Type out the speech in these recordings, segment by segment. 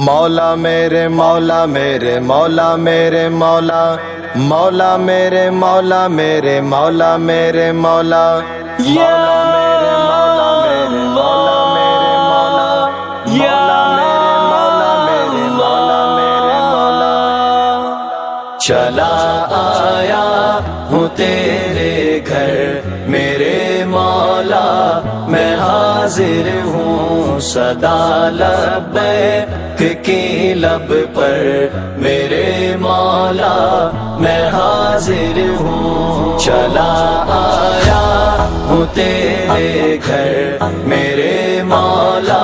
مولا میرے مولا میرے مولا میرے مولا مولا میرے مولا میرے مولا میرے مولا یا میرے مولا میرے مولا یا مولا میرے مولا میرے مولا چلا آیا ہوں تیرے گھر میرے مولا میں حاضر ہوں صدا لبیک کی لب پر میرے مولا میں حاضر ہوں چلا آیا ہوں تیرے گھر میرے مولا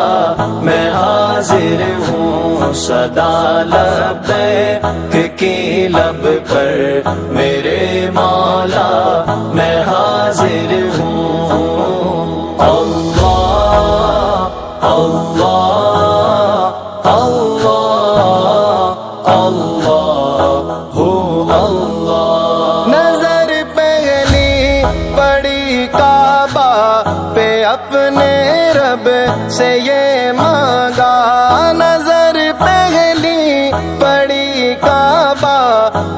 میں حاضر ہوں صدا لبیک کی لب پر میرے مولا میں حاضر ہوں اللہ اللہ اللہ اللہ ہو اللہ نظر پہلی پڑی کعبہ پہ اپنے رب سے یہ مانگا نظر پہلی پڑی کعبہ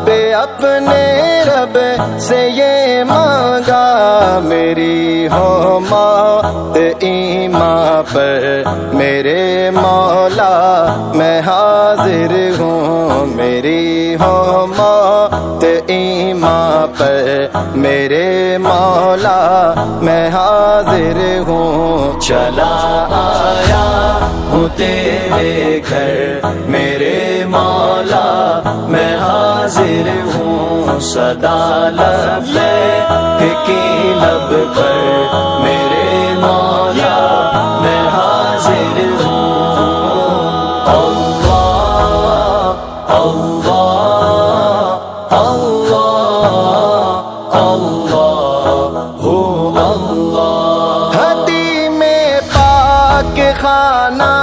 پہ اپنے رب سے یہ مانگا میری ہو موت ایمان پر میرے مولا میں حاضر ہوں میری ہو موت ایمان پر میرے مولا میں حاضر ہوں چلا آیا ہوں تیرے گھر میرے مولا میں حاضر ہوں صدا لبیک کی لب پر میرے مولا میں حاضر ہوں اللہ اللہ اللہ اللہ ہو اللہ حتیم پاک خانہ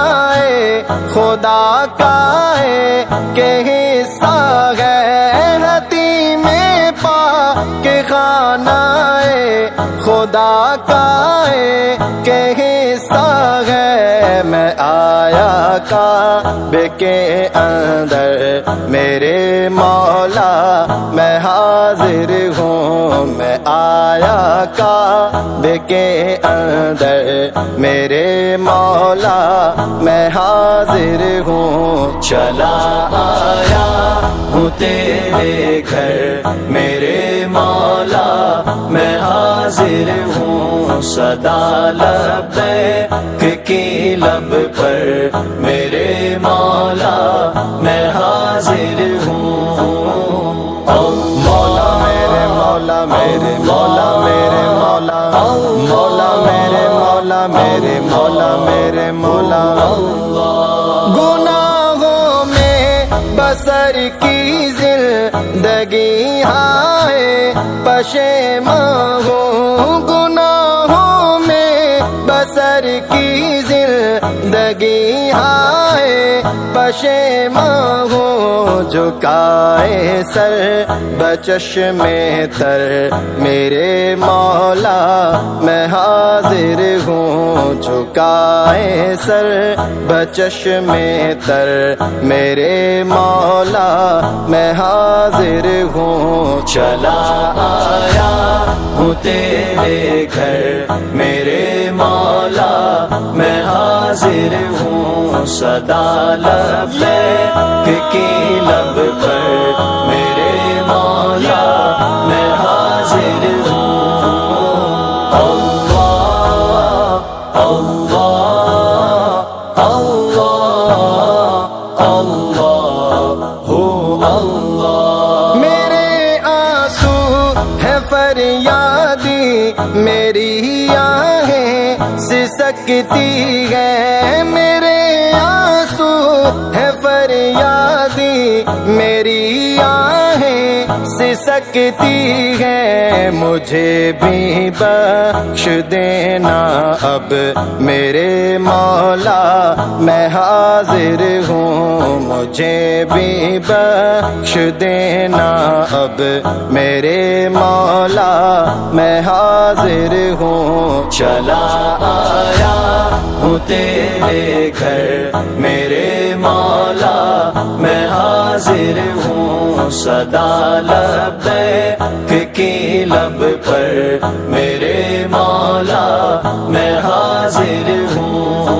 خدا کا ہے کہ حصہ ہے حتیم پاک خانہ خدا کا ہے کہ حصہ ہے میں آیا کعبے کے اندر میرے مولا میں حاضر ہوں میں آیا کعبے کے اندر میرے مولا میں حاضر ہوں چلا آیا ہوں تیرے گھر میرے مولا میں حاضر ہوں صدا لبیک کی لب پر میرے مولا میں حاضر ہوں مولا میرے مولا میرے مولا میرے مولا مولا میرے مولا میرے مولا میرے مولا گناہوں میں بسر کی زندگی ہے پشیمان ہوں گناہوں میں بسر کی زندگی ہے پشیمان ہوں جھکائے سر بچشم تر میرے مولا میں حاضر ہوں جھکائے سر بچشم تر میرے مولا میں حاضر ہوں چلا آیا ہوں تیرے گھر میرے مولا میں حاضر ہوں صدا لبیک کی لب پر میرے مولا میں حاضر ہوں اللہ اللہ اللہ اللہ ہو اللہ میرے آنسو ہے فریادی میری آہیں سسکتی ہے میرے آنسو ہے فریادی میری آہیں سسکتی ہے مجھے بھی بخش دینا اب میرے مولا میں حاضر ہوں مجھے بھی بخش دینا اب میرے مولا میں حاضر ہوں چلا آیا ہوں تیرے گھر میرے مولا میں حاضر ہوں صدا لبیک کی لب پر میرے مولا میں حاضر ہوں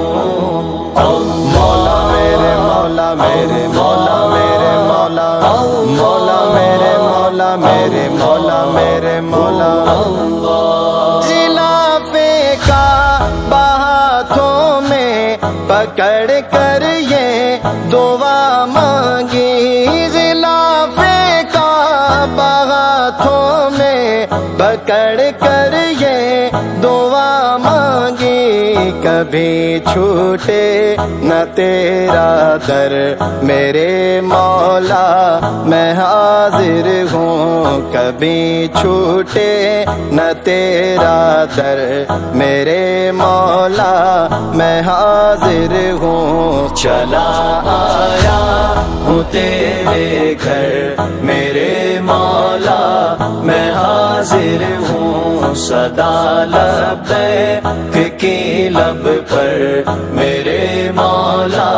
مولا میرے مولا میرے مولا میرے مولا مولا میرے مولا میرے مولا میرے مولا غلافے کا ہاتھوں میں پکڑ کر یہ دعا مانگی غلافے کا ہاتھوں میں پکڑ کر یہ دعا مانگی کبھی چھوٹے نہ تیرا در میرے مولا میں حاضر ہوں کبھی چھوٹے نہ تیرا در میرے مولا میں حاضر ہوں چلا آیا ہوں تیرے گھر میرے مولا میں حاضر ہوں صدا لبیک کی لب پر میرے مولا